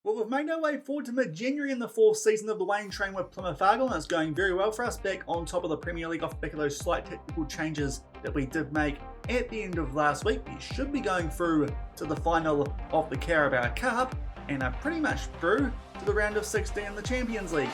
Well, we've made our way forward to mid-January in the fourth season of the Waine Train with Plymouth Argyle, and it's going very well for us back on top of the Premier League off the back of those slight technical changes that we did make at the end of last week. We should be going through to the final of the Carabao Cup and are pretty much through to the round of 16 in the Champions League.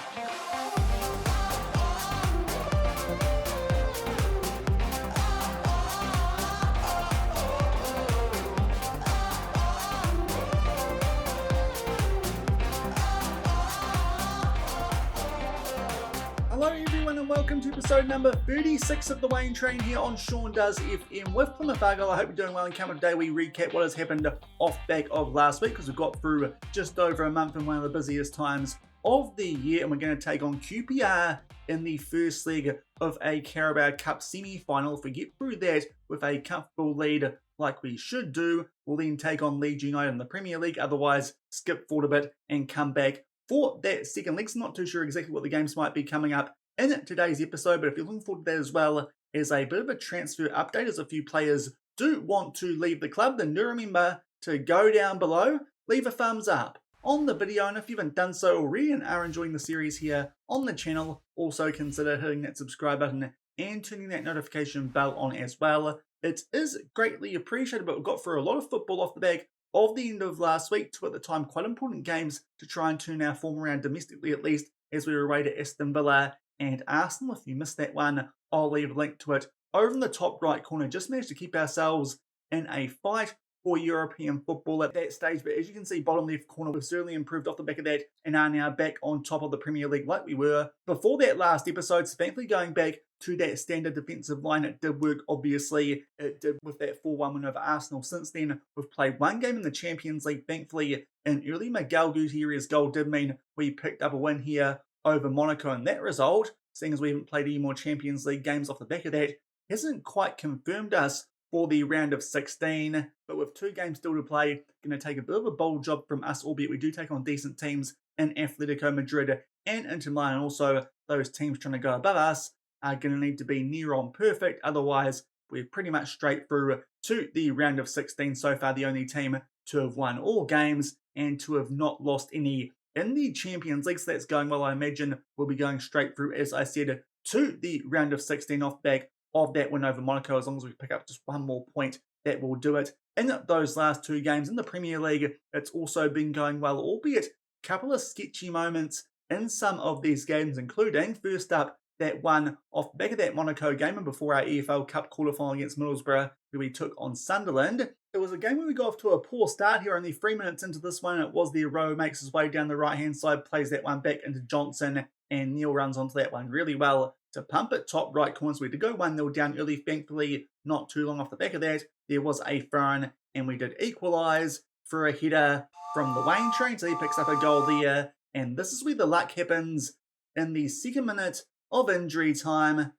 Hello everyone and welcome to episode number 36 of the Waine Train here on Sean Does FM with Plymouth Argyle. I hope you're doing well, and come today we recap what has happened off back of last week, because we've got through just over a month in one of the busiest times of the year, and we're going to take on QPR in the first leg of a Carabao Cup Semi-Final. If we get through that with a comfortable lead like we should do, we'll then take on Leeds United in the Premier League. Otherwise, skip forward a bit and come back for that second leg. So not too sure exactly what the games might be coming up in today's episode, but if you're looking forward to that as well as a bit of a transfer update, as a few players do want to leave the club, then do remember to go down below, leave a thumbs up on the video, and if you haven't done so already and are enjoying the series here on the channel, also consider hitting that subscribe button and turning that notification bell on as well. It is greatly appreciated, but we've got through a lot of football off the back of the end of last week, two at the time quite important games to try and turn our form around domestically at least, as we were away to Aston Villa and Arsenal. If you missed that one, I'll leave a link to it over in the top right corner. Just managed to keep ourselves in a fight for European football at that stage, but as you can see, bottom left corner, we've certainly improved off the back of that and are now back on top of the Premier League like we were before that last episode. So thankfully going back to that standard defensive line, it did work. Obviously it did with that 4-1 win over Arsenal. Since then we've played one game in the Champions League. Thankfully an early Miguel Gutierrez goal did mean we picked up a win here over Monaco, and that result, seeing as we haven't played any more Champions League games off the back of that, hasn't quite confirmed us for the round of 16, but with two games still to play, going to take a bit of a bold job from us, albeit we do take on decent teams in Atletico Madrid and Inter Milan, and also those teams trying to go above us are going to need to be near on perfect, otherwise we're pretty much straight through to the round of 16. So far the only team to have won all games and to have not lost any in the Champions League, so that's going well. I imagine we'll be going straight through, as I said, to the round of 16 off back of that win over Monaco. As long as we pick up just one more point, that will do it. In those last two games in the Premier League, it's also been going well, albeit a couple of sketchy moments in some of these games, including, first up, that one off the back of that Monaco game and before our EFL Cup quarterfinal against Middlesbrough, where we took on Sunderland. It was a game where we got off to a poor start here, only 3 minutes into this one. It was the row, makes his way down the right-hand side, plays that one back into Johnson, and Neil runs onto that one really well to pump it top right corner. So we did go 1-0 down early. Thankfully, not too long off the back of that, there was a throw-in, and we did equalise for a header from the Waine Train. So he picks up a goal there, and this is where the luck happens in the second minute of injury time.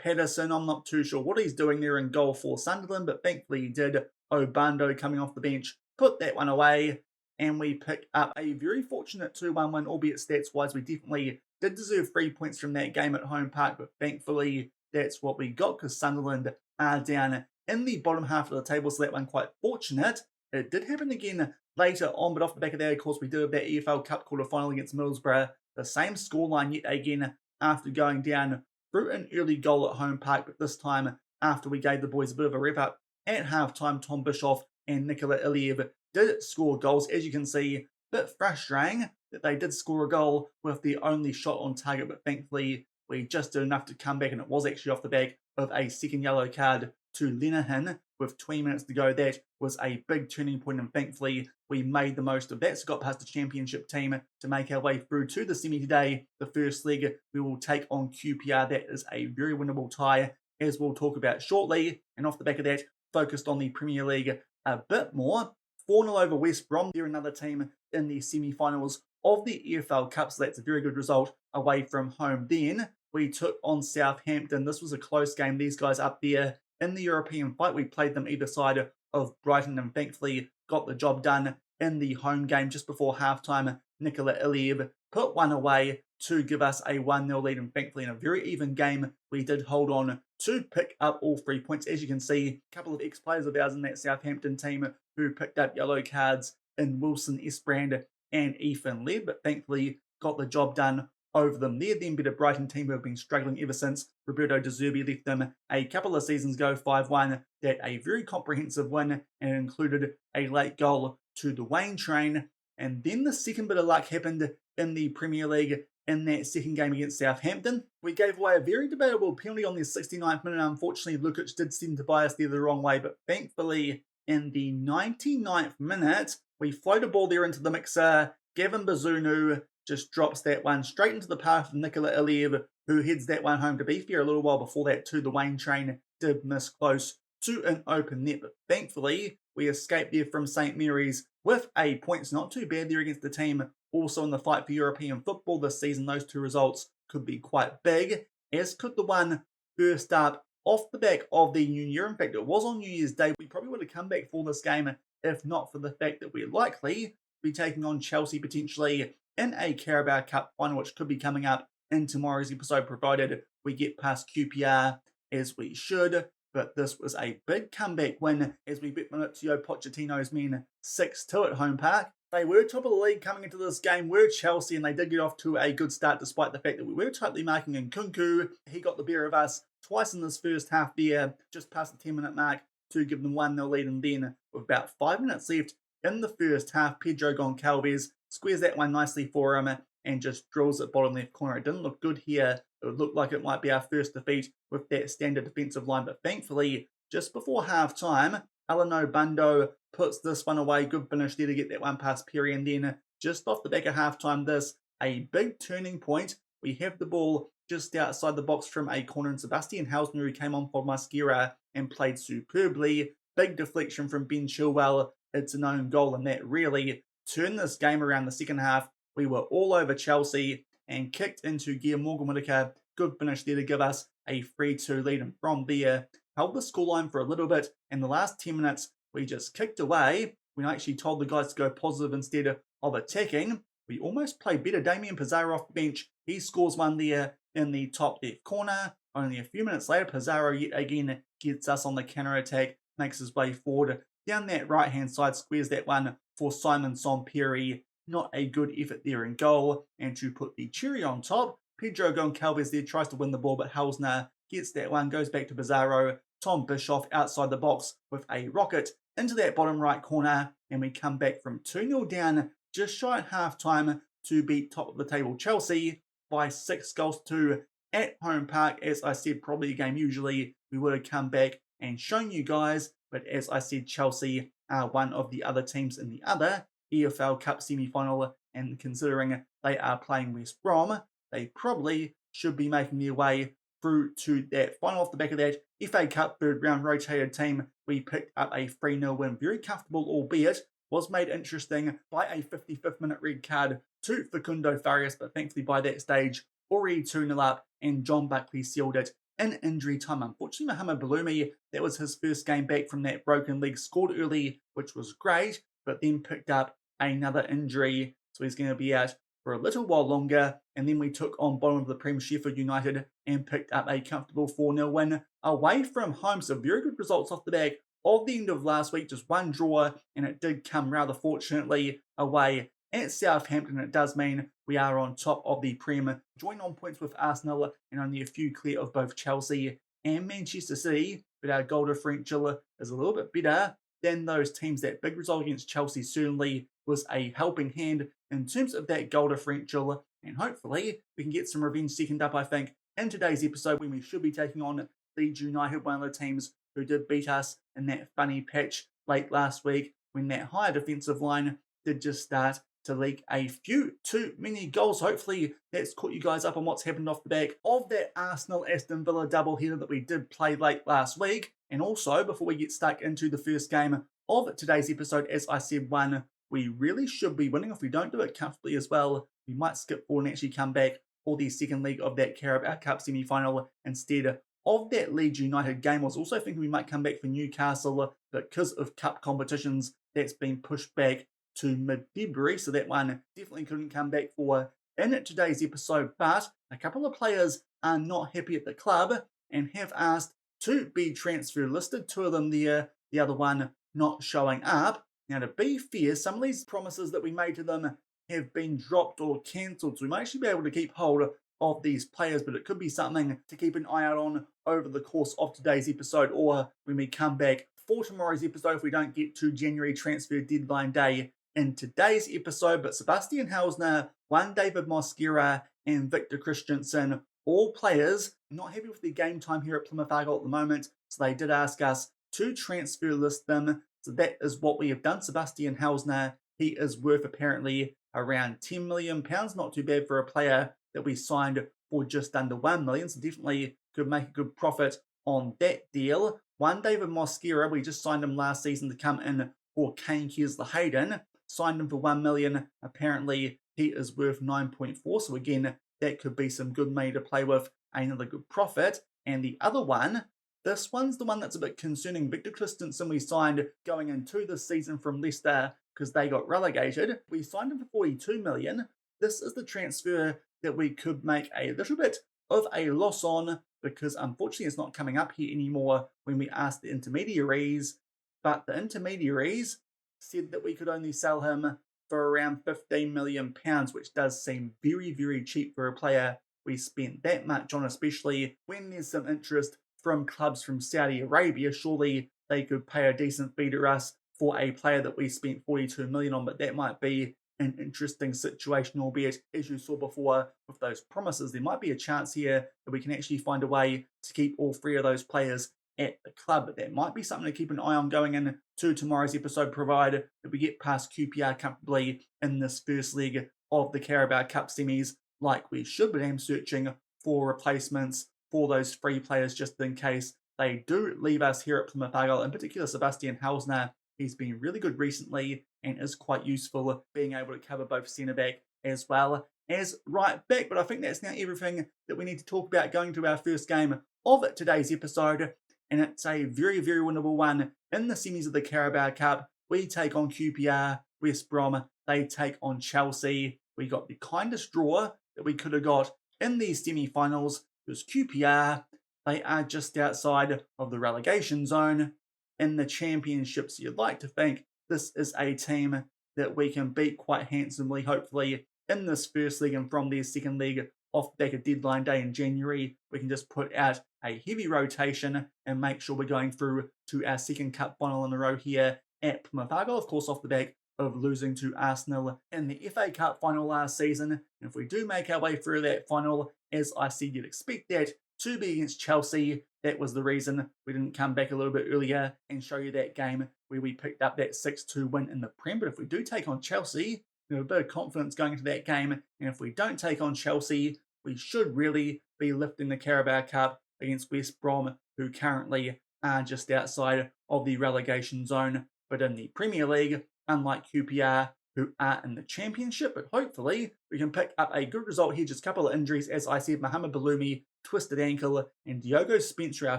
Patterson, I'm not too sure what he's doing there in goal for Sunderland, but thankfully he did. Obando coming off the bench, put that one away, and we pick up a very fortunate 2-1 win, albeit stats-wise we definitely did deserve 3 points from that game at home park, but thankfully that's what we got, because Sunderland are down in the bottom half of the table, so that one quite fortunate. It did happen again later on, but off the back of that, of course, we did have that EFL Cup quarter-final against Middlesbrough, the same scoreline yet again after going down through an early goal at home park, but this time after we gave the boys a bit of a rep-up at half-time. Tom Bischoff and Nikola Iliev did score goals. As you can see, a bit frustrating that they did score a goal with the only shot on target, but thankfully we just did enough to come back, and it was actually off the back of a second yellow card to Linehan with 20 minutes to go. That was a big turning point, and thankfully we made the most of that. So got past the championship team to make our way through to the semi today. The first leg we will take on QPR. That is a very winnable tie, as we'll talk about shortly. And off the back of that, focused on the Premier League a bit more. 4-0 over West Brom. They're another team in the semi-finals of the EFL Cup, so that's a very good result away from home. Then we took on Southampton. This was a close game. These guys up there in the European fight. We played them either side of Brighton and thankfully got the job done in the home game just before halftime. Nikola Iliev put one away to give us a 1-0 lead, and thankfully in a very even game we did hold on to pick up all 3 points. As you can see, a couple of ex-players of ours in that Southampton team who picked up yellow cards in Wilson Esbrand and Ethan led, but thankfully got the job done over them there. Then beat a Brighton team who have been struggling ever since Roberto De Zerbi left them a couple of seasons ago, 5-1. That a very comprehensive win, and it included a late goal to the Waine Train. And then the second bit of luck happened in the Premier League in that second game against Southampton. We gave away a very debatable penalty on the 69th minute. Unfortunately, Lukic did seem to bias there the wrong way, but thankfully in the 99th minute, we float a ball there into the mixer. Gavin Bazunu just drops that one straight into the path of Nikola Iliev, who heads that one home. To be fair, a little while before that too, the Waine Train did miss close to an open net, but thankfully we escaped there from St Mary's with a point. It's not too bad there against the team also in the fight for European football this season. Those two results could be quite big, as could the one first up off the back of the New Year. In fact, it was on New Year's Day. We probably would have come back for this game if not for the fact that we're likely to be taking on Chelsea potentially in a Carabao Cup final, which could be coming up in tomorrow's episode, provided we get past QPR as we should. But this was a big comeback win as we beat Mauricio Pochettino's men 6-2 at home park. They were top of the league coming into this game, were Chelsea, and they did get off to a good start despite the fact that we were tightly marking Nkunku. He got the better of us twice in this first half there, just past the 10-minute mark to give them 1-0 lead. And then with about 5 minutes left in the first half, Pedro Goncalves squares that one nicely for him and just drills it bottom left corner. It didn't look good here. It would look like it might be our first defeat with that standard defensive line, but thankfully, just before half time, Alano Bando puts this one away. Good finish there to get that one past Perry, and then just off the back of half time, this a big turning point. We have the ball just outside the box from a corner, and Sebastian Hausner, who came on for Mascara and played superbly. Big deflection from Ben Chilwell. It's an own goal, and that really turned this game around. The second half, we were all over Chelsea and kicked into gear. Morgan Whittaker, good finish there to give us a 3-2 lead, and from there, held the scoreline for a little bit. In the last 10 minutes, we just kicked away. We actually told the guys to go positive instead of attacking. We almost played better. Damien Pizarro off the bench, he scores one there in the top left corner. Only a few minutes later, Pizarro yet again gets us on the counter-attack, makes his way forward down that right-hand side, squares that one for Simon Samperry. Not a good effort there in goal. And to put the cherry on top, Pedro Goncalves there tries to win the ball, but Hausner gets that one, goes back to Pizarro. Tom Bischoff outside the box with a rocket into that bottom right corner, and we come back from 2-0 down just shy at half-time to beat top of the table Chelsea by 6-2 at home park. As I said, probably a game usually we would have come back and shown you guys, but as I said, Chelsea are one of the other teams in the other EFL Cup Semi-Final, and considering they are playing West Brom, they probably should be making their way through to that final. Off the back of that FA Cup third round rotated team, we picked up a 3-0 win. Very comfortable, albeit was made interesting by a 55th minute red card to Facundo Farias, but thankfully by that stage, already 2-0 up, and John Buckley sealed it in injury time. Unfortunately, Mohamed Baloumi, that was his first game back from that broken leg, scored early, which was great, but then picked up another injury, so he's going to be out for a little while longer. And then we took on bottom of the Prem Sheffield United and picked up a comfortable 4-0 win away from home. So very good results off the back of the end of last week. Just one draw, and it did come rather fortunately away at Southampton. It does mean we are on top of the Prem, joined on points with Arsenal and only a few clear of both Chelsea and Manchester City, but our goal differential is a little bit better than those teams. That big result against Chelsea certainly was a helping hand in terms of that goal differential, and hopefully we can get some revenge second up, I think, in today's episode, when we should be taking on Leeds United, one of the teams who did beat us in that funny patch late last week when that higher defensive line did just start to leak a few too many goals. Hopefully that's caught you guys up on what's happened off the back of that Arsenal-Aston Villa doubleheader that we did play late last week. And also, before we get stuck into the first game of today's episode, as I said, one we really should be winning. If we don't do it comfortably as well, we might skip forward and actually come back for the second leg of that Carabao Cup Semi-Final instead of that Leeds United game. I was also thinking we might come back for Newcastle, but because of cup competitions, that's been pushed back to mid-February, so that one definitely couldn't come back for in today's episode. But a couple of players are not happy at the club and have asked to be transfer listed. Two of them there, the other one not showing up. Now, to be fair, some of these promises that we made to them have been dropped or cancelled. So we might actually be able to keep hold of these players, but it could be something to keep an eye out on over the course of today's episode, or when we come back for tomorrow's episode if we don't get to January transfer deadline day in today's episode. But Sebastian Hausner, Juan David Mosquera, and Victor Christensen, all players not happy with their game time here at Plymouth Argyle at the moment, so they did ask us to transfer list them. So that is what we have done. Sebastian Hausner, he is worth apparently around £10 million. Not too bad for a player that we signed for just under $1 million. So definitely could make a good profit on that deal. Juan David Mosquera, we just signed him last season to come in for Kane Kesler-Hayden. Signed him for $1 million. Apparently he is worth 9.4. So again, that could be some good money to play with, another good profit. And the other one, this one's the one that's a bit concerning. Victor Christensen we signed going into this season from Leicester because they got relegated. We signed him for $42 million. This is the transfer that we could make a little bit of a loss on because unfortunately it's not coming up here anymore when we asked the intermediaries. But the intermediaries said that we could only sell him for around £15 million, which does seem very, very cheap for a player we spent that much on, especially when there's some interest from clubs from Saudi Arabia. Surely they could pay a decent fee to us for a player that we spent $42 million on, but that might be an interesting situation, albeit, as you saw before with those promises, there might be a chance here that we can actually find a way to keep all three of those players at the club. But that might be something to keep an eye on going into tomorrow's episode, provided that we get past QPR comfortably in this first leg of the Carabao Cup semis like we should. But I'm searching for replacements for those three players just in case they do leave us here at Plymouth Argyle. In particular, Sebastian Hausner, he's been really good recently and is quite useful being able to cover both centre-back as well as right-back. But I think that's now everything that we need to talk about going to our first game of today's episode. And it's a very, very winnable one in the semis of the Carabao Cup. We take on QPR, West Brom, they take on Chelsea. We got the kindest draw that we could have got in these semi-finals because QPR, they are just outside of the relegation zone in the championship. So you'd like to think this is a team that we can beat quite handsomely, hopefully, in this first leg. And from their second leg off the back of deadline day in January, we can just put out a heavy rotation and make sure we're going through to our second cup final in a row here at Plymouth Argyle. Of course, off the back of losing to Arsenal in the FA Cup final last season. And if we do make our way through that final, as I said, you'd expect that to be against Chelsea. That was the reason we didn't come back a little bit earlier and show you that game where we picked up that 6-2 win in the Prem. But if we do take on Chelsea, we have a bit of confidence going into that game. And if we don't take on Chelsea, we should really be lifting the Carabao Cup against West Brom, who currently are just outside of the relegation zone. But in the Premier League, unlike QPR, who are in the Championship, but hopefully we can pick up a good result here. Just a couple of injuries, as I said. Mohamed Baloumi, twisted ankle, and Diogo Spencer, our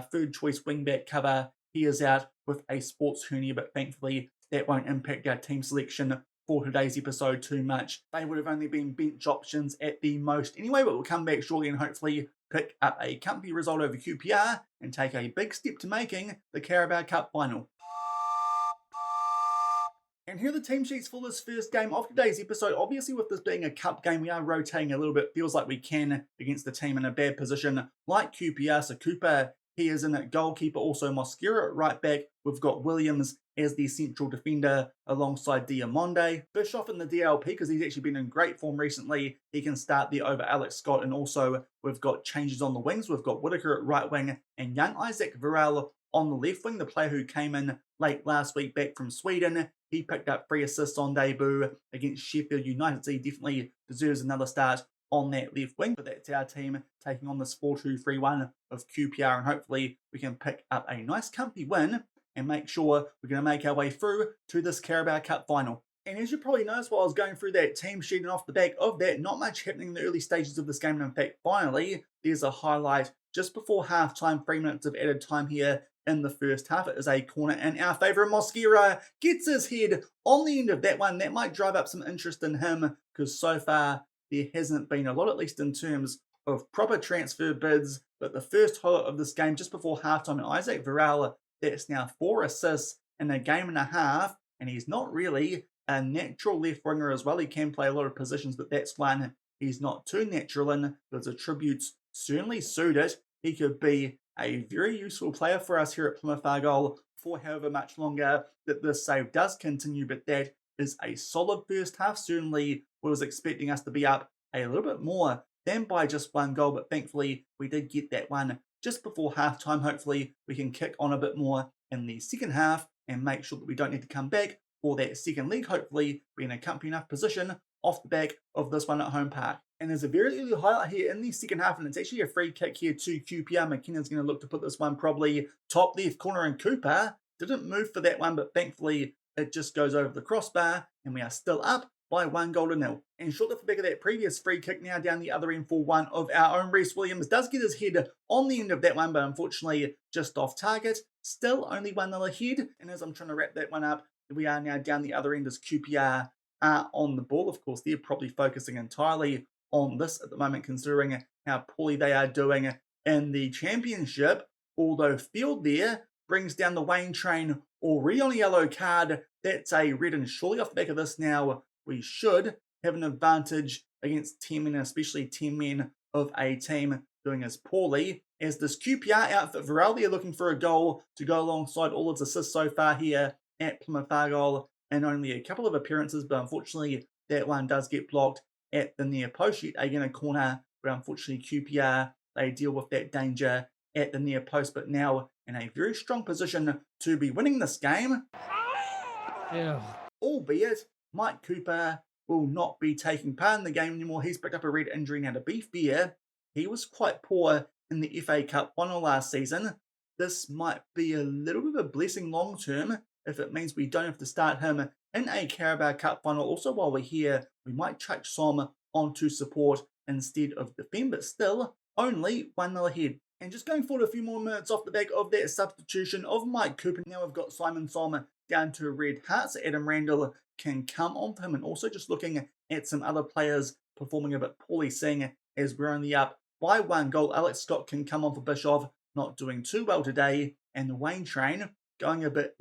third choice wingback cover, he is out with a sports hernia, but thankfully that won't impact our team selection for today's episode too much. They would have only been bench options at the most anyway, but we'll come back shortly and hopefully pick up a comfy result over QPR and take a big step to making the Carabao Cup final. And here are the team sheets for this first game of today's episode. Obviously, with this being a cup game, we are rotating a little bit. Feels like we can against the team in a bad position like QPR. So Cooper, he is in at goalkeeper. Also Mosquera at right back. We've got Williams as the central defender alongside Diamonde. Bischoff in the DLP because he's actually been in great form recently. He can start there over Alex Scott. And also we've got changes on the wings. We've got Whitaker at right wing and young Isaac Varel on the left wing, the player who came in late last week back from Sweden. He picked up 3 assists on debut against Sheffield United, so he definitely deserves another start on that left wing. But that's our team taking on this 4-2-3-1 of QPR, and hopefully we can pick up a nice comfy win and make sure we're going to make our way through to this Carabao Cup final. And as you probably noticed while I was going through that team sheet and off the back of that, not much happening in the early stages of this game. And in fact, finally, there's a highlight just before half-time, 3 minutes of added time here in the first half. It is a corner, and our favourite Mosquera gets his head on the end of that one. That might drive up some interest in him, because so far there hasn't been a lot, at least in terms of proper transfer bids. But the first highlight of this game just before halftime, and Isaac Varel, that's now 4 assists in a game and a half, and he's not really a natural left winger as well. He can play a lot of positions, but that's one he's not too natural in. Those attributes certainly suit it. He could be a very useful player for us here at Plymouth Argyle for however much longer that this save does continue, but that is a solid first half. Certainly was expecting us to be up a little bit more than by just one goal, but thankfully we did get that one just before halftime. Hopefully we can kick on a bit more in the second half and make sure that we don't need to come back for that second leg. Hopefully we're in a comfy enough position off the back of this one at home park. And there's a very early highlight here in the second half, and it's actually a free kick here to QPR. McKenna's going to look to put this one probably top left corner, and Cooper didn't move for that one, but thankfully it just goes over the crossbar, and we are still up by 1-0. And shortly off the back of that previous free kick, now down the other end for one of our own. Reece Williams does get his head on the end of that one, but unfortunately just off target. Still only 1-0 ahead, and as I'm trying to wrap that one up, we are now down the other end as QPR are on the ball. Of course, they're probably focusing entirely on this at the moment, considering how poorly they are doing in the championship. Although Field there brings down the Waine Train already on a yellow card. That's a red, and surely off the back of this now, we should have an advantage against 10 men, especially 10 men of a team doing as poorly as this QPR outfit. Varel, they're looking for a goal to go alongside all its assists so far here at Plymouth Argyle in only a couple of appearances, but unfortunately that one does get blocked at the near post. Yet again a corner, but unfortunately QPR, they deal with that danger at the near post, but now in a very strong position to be winning this game. Yeah. Albeit Mike Cooper will not be taking part in the game anymore. He's picked up a red injury. Now, to be fair, he was quite poor in the FA Cup final last season. This might be a little bit of a blessing long term if it means we don't have to start him in a Carabao Cup final. Also, while we're here, we might chuck Som onto support instead of defend, but still only 1-0 ahead. And just going forward a few more minutes off the back of that substitution of Mike Cooper, now we've got Simon Som down to a red heart, so Adam Randall can come on for him. And also just looking at some other players performing a bit poorly, seeing as we're only up by 1 goal. Alex Scott can come on for Bischoff, not doing too well today. And the Waine Train going a bit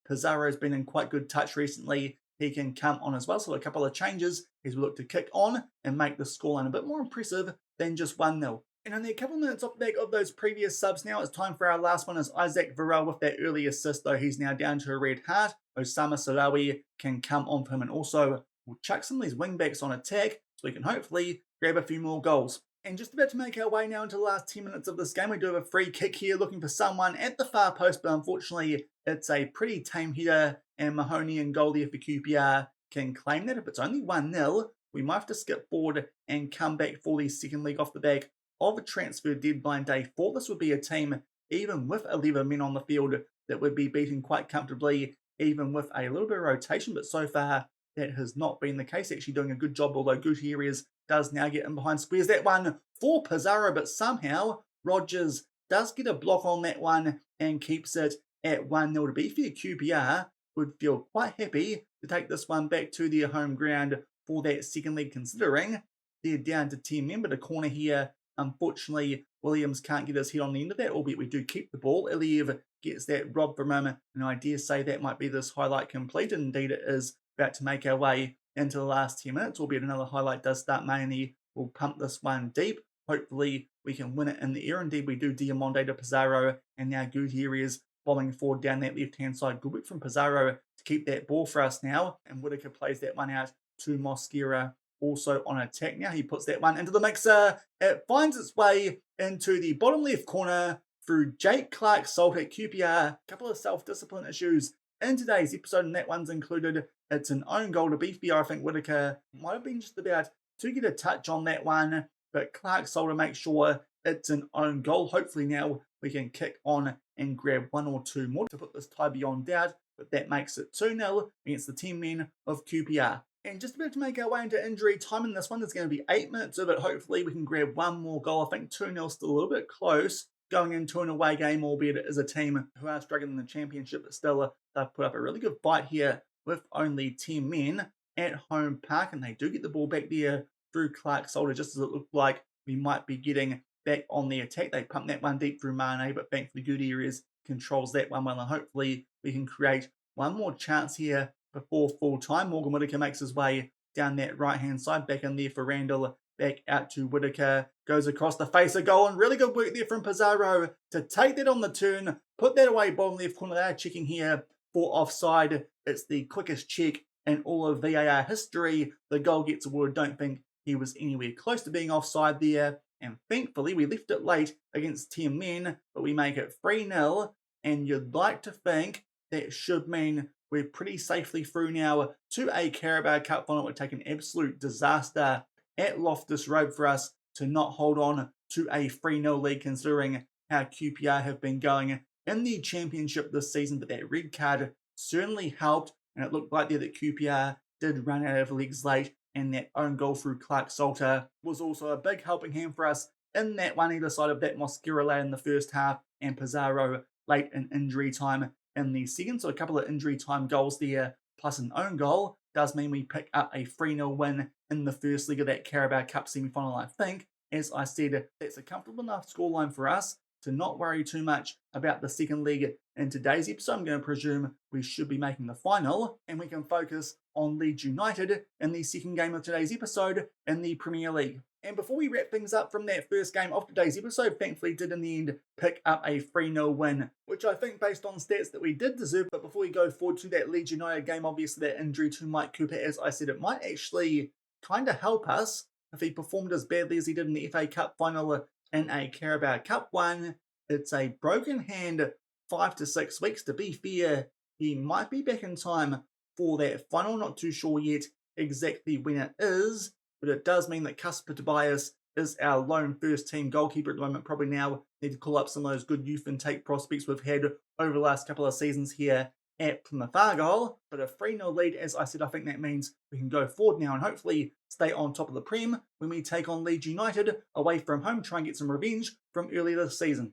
Pizarro's been in quite good touch recently. He can come on as well. So a couple of changes as we look to kick on and make the scoreline a bit more impressive than just 1-0. And only a couple of minutes off the back of those previous subs now, it's time for our last one, as Isaac Varel with that early assist, though he's now down to a red heart. Osama Salawi can come on for him, and also we'll chuck some of these wing-backs on attack so we can hopefully grab a few more goals. And just about to make our way now into the last 10 minutes of this game, we do have a free kick here looking for someone at the far post, but unfortunately it's a pretty tame header, and Mahoney and goal there for QPR can claim that. If it's only 1-0, we might have to skip forward and come back for the second leg off the back of a transfer deadline day. Thought this would be a team, even with 11 men on the field, that would be beaten quite comfortably, even with a little bit of rotation, but so far that has not been the case. Actually doing a good job, although Gutierrez does now get in behind squares. That one for Pizarro, but somehow Rogers does get a block on that one and keeps it at 1-0. To be fair, QPR would feel quite happy to take this one back to their home ground for that second leg, considering they're down to 10 men, but a corner here. Unfortunately, Williams can't get his head on the end of that, albeit we do keep the ball. Iliev gets that robbed from him, and I dare say that might be this highlight complete. Indeed, it is about to make our way into the last 10 minutes, albeit another highlight does start. Mainly will pump this one deep. Hopefully, we can win it in the air. Indeed, we do. Diamonde to Pizarro, and now Gutierrez bombing forward down that left-hand side. Good work from Pizarro to keep that ball for us now, and Whitaker plays that one out to Mosquera. Also on attack now, he puts that one into the mixer. It finds its way into the bottom left corner through Jake Clark-Salt at QPR. A couple of self-discipline issues in today's episode, and that one's included. It's an own goal. To be fair, I think Whitaker might have been just about to get a touch on that one, but Clark-Salt to make sure it's an own goal. Hopefully now we can kick on and grab one or two more to put this tie beyond doubt, but that makes it 2-0 against the 10 men of QPR. And just about to make our way into injury time in this one. There's going to be 8 minutes of it. Hopefully we can grab one more goal. I think 2-0 still a little bit close going into an away game, albeit it is a team who are struggling in the championship, but still they've put up a really good fight here with only 10 men at home park, and they do get the ball back there through Clark-Salt, just as it looked like we might be getting back on the attack. They pump that one deep through Mane, but thankfully Gutierrez controls that one well, and hopefully we can create one more chance here before full time. Morgan Whittaker makes his way down that right hand side, back in there for Randall, back out to Whittaker, goes across the face of goal, and really good work there from Pizarro to take that on the turn, put that away bottom left corner. They are checking here for offside. It's the quickest check in all of VAR history. The goal gets awarded. Don't think he was anywhere close to being offside there, and thankfully we left it late against 10 men, but we make it 3-0, and you'd like to think that should mean we're pretty safely through now to a Carabao Cup final. It would take an absolute disaster at Loftus Road for us to not hold on to a 3-0 lead, considering how QPR have been going in the championship this season. But that red card certainly helped, and it looked like there that QPR did run out of legs late, and that own goal through Clark Salter was also a big helping hand for us in that one, either side of that Mosquera late in the first half and Pizarro late in injury time in the second. So a couple of injury time goals there, plus an own goal, does mean we pick up a 3-0 win in the first leg of that Carabao Cup semi-final, I think. As I said, that's a comfortable enough scoreline for us to not worry too much about the second leg in today's episode. I'm going to presume we should be making the final, and we can focus on Leeds United in the second game of today's episode in the Premier League. And before we wrap things up from that first game of today's episode, thankfully did in the end pick up a 3-0 win, which I think based on stats that we did deserve. But before we go forward to that Leeds United game, obviously that injury to Mike Cooper, as I said, it might actually kind of help us if he performed as badly as he did in the FA Cup final in a Carabao Cup one. It's a broken hand, 5 to 6 weeks. To be fair, he might be back in time for that final. Not too sure yet exactly when it is, but it does mean that Kasper Tobias is our lone first team goalkeeper at the moment. Probably now need to call up some of those good youth intake prospects we've had over the last couple of seasons here at Plymouth Argyle. But a 3-0 lead, as I said, I think that means we can go forward now and hopefully stay on top of the Prem when we take on Leeds United away from home, try and get some revenge from earlier this season.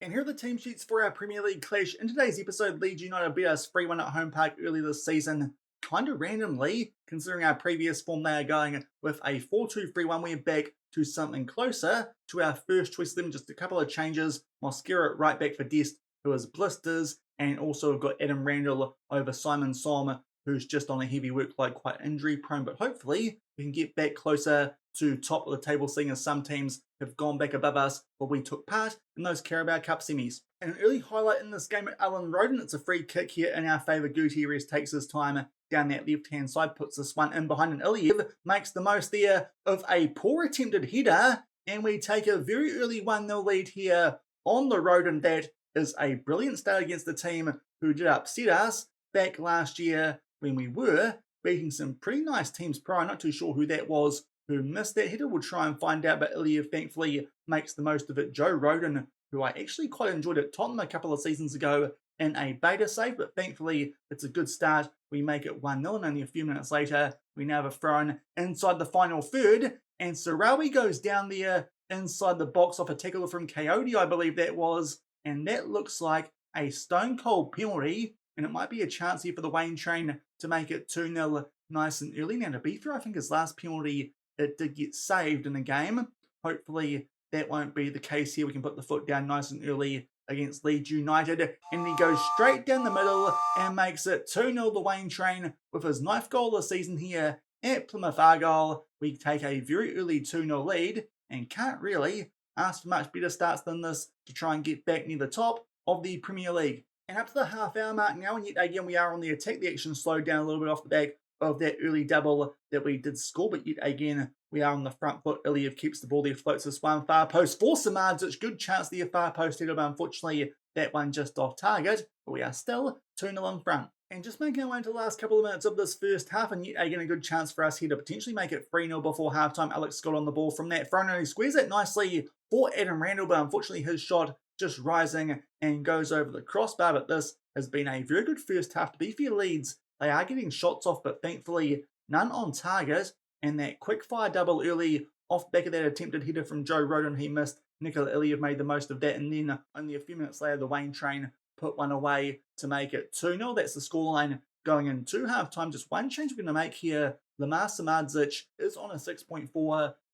And here are the team sheets for our Premier League clash. In today's episode, Leeds United beat us 3-1 at home park early this season, kind of randomly, considering our previous form. They are going with a 4-2-3-1. We're back to something closer to our first choice of them. Just a couple of changes. Mosquera right back for Dest, who is blisters, and also we've got Adam Randall over Simon Som, who's just on a heavy workload, quite injury prone, but hopefully we can get back closer to top of the table, seeing as some teams have gone back above us, but we took part in those Carabao Cup semis. And an early highlight in this game at Alan Roden, it's a free kick here in our favour. Gutierrez takes his time down that left-hand side, puts this one in behind, and Iliev makes the most there of a poor attempted header, and we take a very early 1-0 lead here on the road, and that is a brilliant start against the team who did upset us back last year when we were beating some pretty nice teams prior. Not too sure who that was who missed that header. We'll try and find out, but Iliev thankfully makes the most of it. Joe Roden, who I actually quite enjoyed at Tottenham a couple of seasons ago in a beta save, but thankfully it's a good start. We make it 1-0, and only a few minutes later we now have a throw-in inside the final third, and Sarawi goes down there inside the box off a tackle from Coyote, I believe that was, and that looks like a stone cold penalty, and it might be a chance here for the Waine Train to make it 2-0 nice and early. Now, to be fair, I think his last penalty, it did get saved in the game. Hopefully that won't be the case here. We can put the foot down nice and early against Leeds United, and he goes straight down the middle and makes it 2-0 the Waine Train with his 9th goal of the season here at Plymouth Argyle. We take a very early 2-0 lead and can't really ask for much better starts than this to try and get back near the top of the Premier League. And up to the half-hour mark now, and yet again we are on the attack. The action slowed down a little bit off the back of that early double that we did score, but yet again we are on the front foot. Iliev keeps the ball there, floats this one far post for Samardzic. Good chance there, far post header, but unfortunately that one just off target. But we are still 2-0 in front. And just making our way into the last couple of minutes of this first half, and yet again a good chance for us here to potentially make it 3-0 before halftime. Alex Scott on the ball from that front, and he squares it nicely for Adam Randall, but unfortunately his shot just rising and goes over the crossbar. But this has been a very good first half. To be fair, Leeds, they are getting shots off, but thankfully none on target. And that quick fire double early off back of that attempted header from Joe Roden, he missed. Nikola Iliev made the most of that, and then only a few minutes later the Waine Train put one away to make it 2-0. That's the scoreline going into halftime. Just one change we're going to make here. Lamar Samardzic is on a 6.4,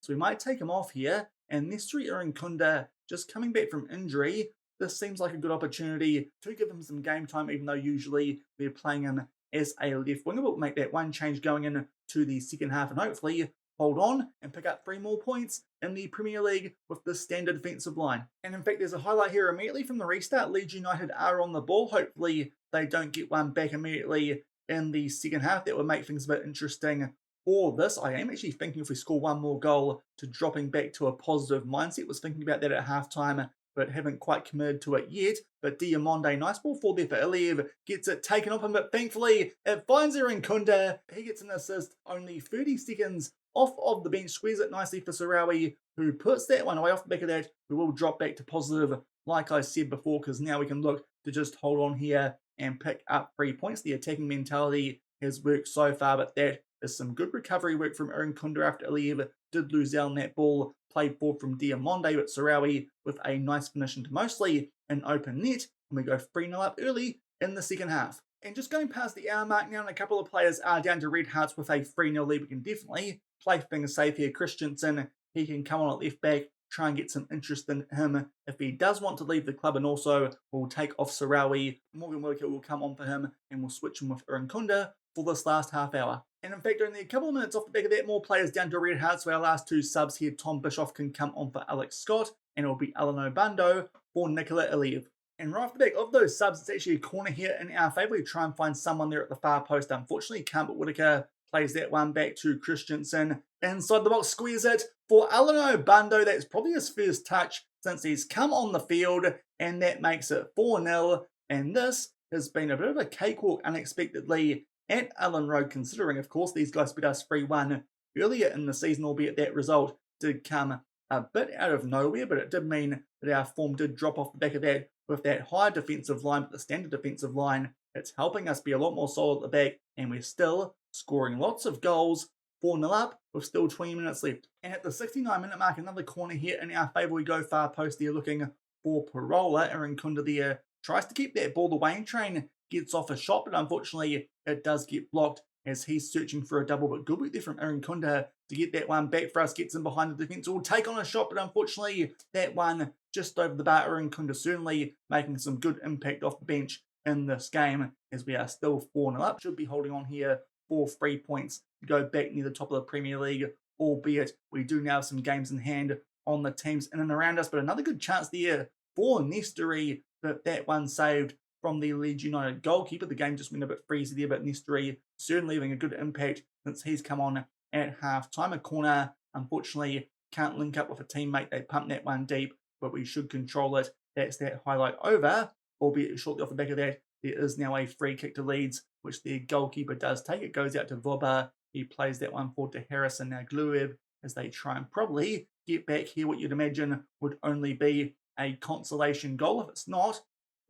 so we might take him off here. And Nestori Irinkunda, just coming back from injury, this seems like a good opportunity to give him some game time, even though usually we're playing him as a left winger. We'll make that one change going into the second half and hopefully hold on and pick up 3 more points in the Premier League with the standard defensive line. And in fact, there's a highlight here immediately from the restart. Leeds United are on the ball. Hopefully they don't get one back immediately in the second half. That would make things a bit interesting for this. I am actually thinking if we score one more goal to dropping back to a positive mindset. Was thinking about that at halftime, but haven't quite committed to it yet. But Diamonde, nice ball for there for Iliev, gets it taken off him, but thankfully it finds Irinkunda. He gets an assist only 30 seconds off of the bench, squares it nicely for Sarawi, who puts that one away. Off the back of that, we will drop back to positive, like I said before, because now we can look to just hold on here and pick up 3 points. The attacking mentality has worked so far, but that is some good recovery work from Irinkunda after Iliev did lose out on that ball. Played forward from Diamonde, but Sarawi with a nice finish into mostly an open net, and we go 3-0 up early in the second half. And just going past the hour mark now, and a couple of players are down to red hearts with a 3-0 lead. We can definitely play things safe here. Christensen, he can come on at left back, try and get some interest in him if he does want to leave the club, and also we'll take off Sarawi. Morgan Wilker will come on for him, and we'll switch him with Irinkunda for this last half hour. And in fact, only a couple of minutes off the back of that, more players down to red hearts. So our last 2 subs here, Tom Bischoff can come on for Alex Scott, and it will be Alan Obando for Nicola Iliev. And right off the back of those subs, it's actually a corner here in our favour. We try and find someone there at the far post. Unfortunately, can't, but Whitaker plays that one back to Christensen. Inside the box, squeeze it for Alan Obando. That's probably his first touch since he's come on the field, and that makes it 4-0. And this has been a bit of a cakewalk unexpectedly at Allen Road, considering, of course, these guys beat us 3-1 earlier in the season, albeit that result did come a bit out of nowhere, but it did mean that our form did drop off the back of that with that high defensive line, but the standard defensive line, it's helping us be a lot more solid at the back, and we're still scoring lots of goals. 4-0 up with still 20 minutes left. And at the 69-minute mark, another corner here in our favour. We go far post there looking for Parola. Irinkunda there tries to keep that ball. The Waine Train gets off a shot, but unfortunately it does get blocked as he's searching for a double. But good work there from Irinkunda to get that one back for us. Gets in behind the defence. Will take on a shot, but unfortunately that one just over the bar. Irinkunda certainly making some good impact off the bench in this game as we are still 4-0 up. Should be holding on here for 3 points to go back near the top of the Premier League, albeit we do now have some games in hand on the teams in and around us. But another good chance there for Nestory, but that one saved from the Leeds United goalkeeper. The game just went a bit freezy there, but Nestory certainly having a good impact since he's come on at half-time. A corner, unfortunately, can't link up with a teammate. They pump that one deep, but we should control it. That's that highlight over, albeit shortly off the back of that, there is now a free kick to Leeds, which their goalkeeper does take. It goes out to Voba. He plays that one forward to Harrison. Now Gluev, as they try and probably get back here, what you'd imagine would only be a consolation goal. If it's not,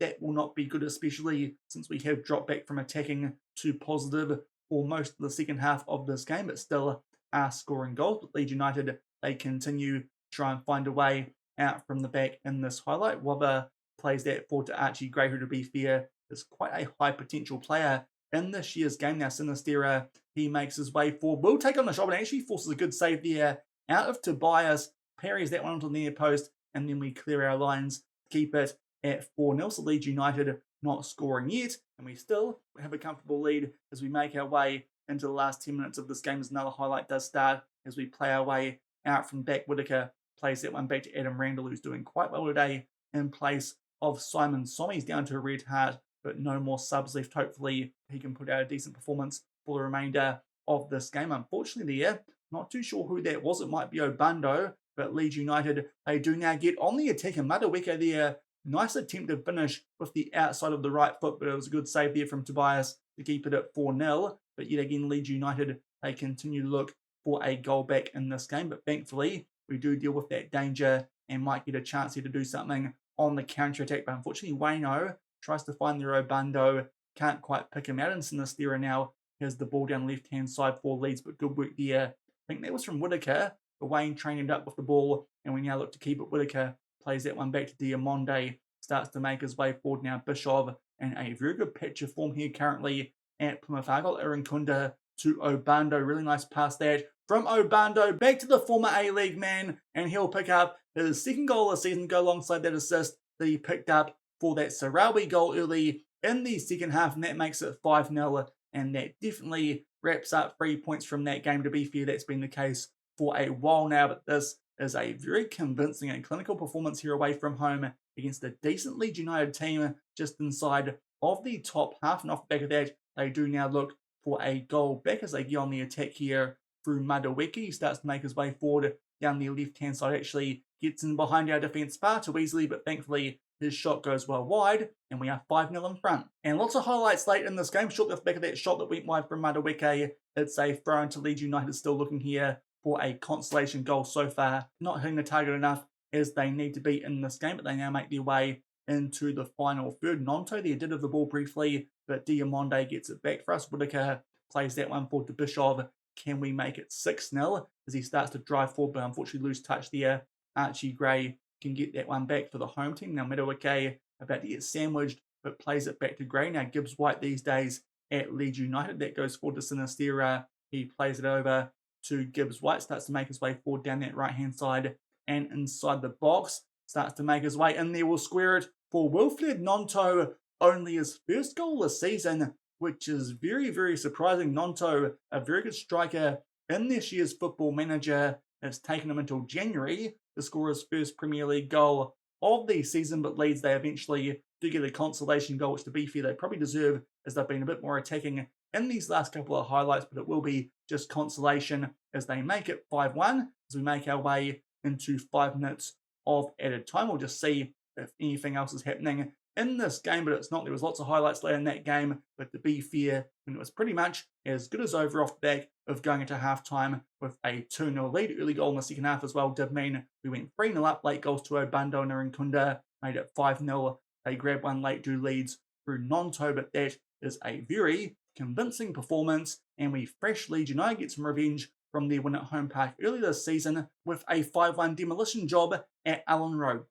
that will not be good, especially since we have dropped back from attacking to positive for most of the second half of this game, but still are scoring goals. But Leeds United, they continue to try and find a way out from the back in this highlight. Wobber plays that forward to Archie Gray, who, to be fair, is quite a high potential player in this year's game. Now Sinistera, he makes his way forward, will take on the shot, and actually forces a good save there out of Tobias, parries that one onto the near post, and then we clear our lines, keep it at 4-0. So Leeds United not scoring yet, and we still have a comfortable lead as we make our way into the last 10 minutes of this game, as another highlight does start as we play our way out from back. Whitaker plays that one back to Adam Randall, who's doing quite well today in place of Simon Sommy's down to a red heart, but no more subs left. Hopefully he can put out a decent performance for the remainder of this game. Unfortunately there, not too sure who that was. It might be Obando, but Leeds United, they do now get on the attack. And Madueke there, nice attempt to finish with the outside of the right foot, but it was a good save there from Tobias to keep it at 4-0. But yet again, Leeds United, they continue to look for a goal back in this game. But thankfully, we do deal with that danger and might get a chance here to do something on the counter-attack. But unfortunately, Waino tries to find the Obando, can't quite pick him out, and Sinistera now has the ball down left-hand side for Leeds, but good work there. I think that was from Whitaker. The Waine Train ended up with the ball, and we now look to keep it. Whitaker plays that one back to Diamonde, starts to make his way forward now. Bishop, and a very good pitch of form here currently at Plymouth Argyle. Irinkunda to Obando, really nice pass that from Obando back to the former A-League man, and he'll pick up his second goal of the season, go alongside that assist that he picked up for that Sarawi goal early in the second half, and that makes it 5-0, and that definitely wraps up 3 points from that game. To be fair, that's been the case for a while now, but this is a very convincing and clinical performance here away from home against a decent Leeds United team just inside of the top half, and off the back of that, they do now look for a goal back as they get on the attack here through Madaweki. He starts to make his way forward down the left-hand side, actually gets in behind our defence far too easily, but thankfully his shot goes well wide, and we are 5-0 in front. And lots of highlights late in this game. Shortly off the back of that shot that went wide from Madaweki, it's a throw into Leeds United, still looking here for a consolation goal so far. Not hitting the target enough as they need to be in this game, but they now make their way into the final third. Nonto there did have the ball briefly, but Diamonde gets it back for us. Whitaker plays that one for Bishov. Can we make it 6-0 as he starts to drive forward, but unfortunately lose touch there. Archie Gray can get that one back for the home team. Now Madaweki about to get sandwiched, but plays it back to Gray. Now Gibbs White these days at Leeds United. That goes forward to Sinistera. He plays it over to Gibbs White, starts to make his way forward down that right-hand side and inside the box. Starts to make his way in there. We'll square it for Wilfred Nonto. Only his first goal this season, which is very, very surprising. Nonto, a very good striker in this year's Football Manager. It's taken him until January to score his first Premier League goal of the season, but Leeds, they eventually do get a consolation goal, which to be fair, they probably deserve as they've been a bit more attacking in these last couple of highlights, but it will be just consolation as they make it 5-1 as we make our way into 5 minutes of added time. We'll just see if anything else is happening in this game, but it's not. There was lots of highlights later in that game, but to be fair, it was pretty much as good as over off the back of going into halftime with a 2-0 lead. Early goal in the second half as well did mean we went 3-0 up. Late goals to Obando and Nkunda made it 5-0. They grabbed one late to Leeds through Nonto, but that is a very convincing performance, and we fresh Leeds United get some revenge from their win at Home Park early this season with a 5-1 demolition job at Allen Road.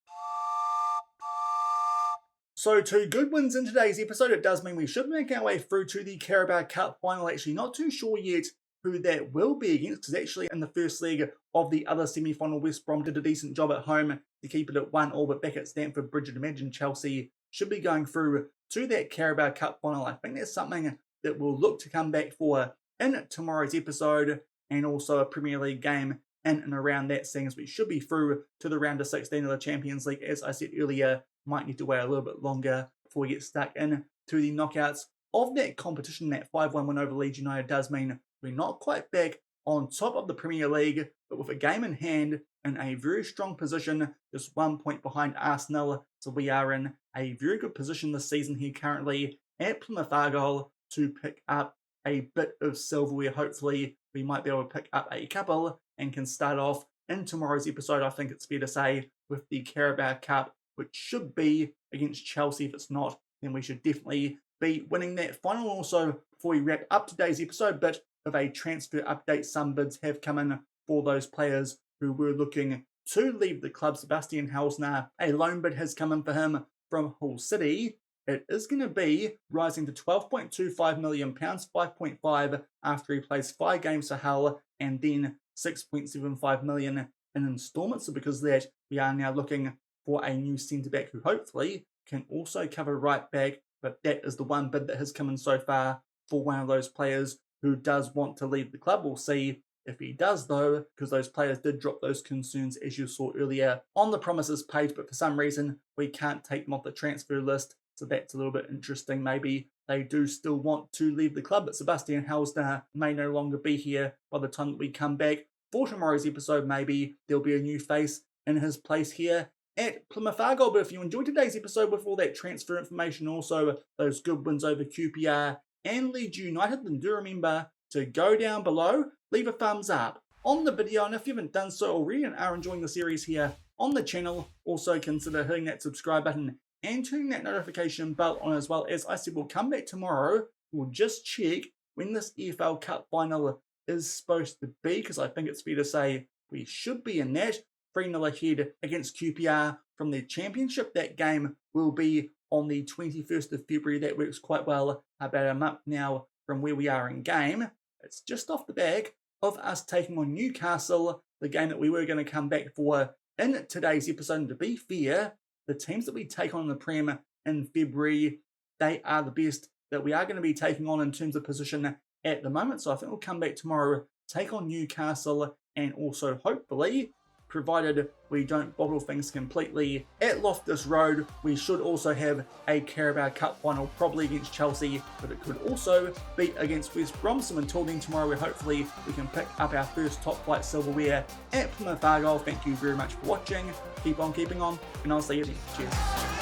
So 2 good wins in today's episode. It does mean we should make our way through to the Carabao Cup final. Actually, not too sure yet who that will be against, because actually in the first leg of the other semi-final, West Brom did a decent job at home to keep it at 1-1, but back at Stamford Bridge, I'd imagine Chelsea should be going through to that Carabao Cup final. I think that's something that we'll look to come back for in tomorrow's episode, and also a Premier League game in and around that, seeing as we should be through to the round of 16 of the Champions League. As I said earlier, might need to wait a little bit longer before we get stuck in to the knockouts of that competition. That 5-1 win over Leeds United does mean we're not quite back on top of the Premier League, but with a game in hand in a very strong position, just 1 point behind Arsenal. So we are in a very good position this season here currently at Plymouth Argyle to pick up a bit of silverware. Hopefully we might be able to pick up a couple and can start off in tomorrow's episode, I think it's fair to say, with the Carabao Cup, which should be against Chelsea. If it's not, then we should definitely be winning that final. Also, before we wrap up today's episode, bit of a transfer update. Some bids have come in for those players who were looking to leave the club. Sebastian Hausner, a loan bid has come in for him from Hull City. It is going to be rising to £12.25 million, 5.5 after he plays 5 games for Hull, and then 6.75 million in instalments. So because of that, we are now looking for a new centre-back who hopefully can also cover right back, but that is the one bid that has come in so far for one of those players who does want to leave the club. We'll see if he does though, because those players did drop those concerns as you saw earlier on the promises page, but for some reason we can't take them off the transfer list, so that's a little bit interesting. Maybe they do still want to leave the club, but Sebastian Hausner may no longer be here by the time that we come back for tomorrow's episode. Maybe there'll be a new face in his place here at Plymouth Argyle. But if you enjoyed today's episode with all that transfer information, also those good wins over QPR and Leeds United, then do remember to go down below, leave a thumbs up on the video, and if you haven't done so already and are enjoying the series here on the channel, also consider hitting that subscribe button and turning that notification bell on as well. As I said, we'll come back tomorrow. We'll just check when this EFL Cup final is supposed to be, because I think it's fair to say we should be in that. 3-0 ahead against QPR from the Championship. That game will be on the 21st of February. That works quite well, about a month now from where we are in game. It's just off the back of us taking on Newcastle, the game that we were going to come back for in today's episode. And to be fair, the teams that we take on in the Prem in February, they are the best that we are going to be taking on in terms of position at the moment. So I think we'll come back tomorrow, take on Newcastle, and also hopefully, provided we don't bottle things completely, at Loftus Road, we should also have a Carabao Cup final, probably against Chelsea, but it could also be against West Brom. So until then, tomorrow, hopefully we can pick up our first top flight silverware at Plymouth Argyle. Thank you very much for watching. Keep on keeping on, and I'll see you then. Cheers.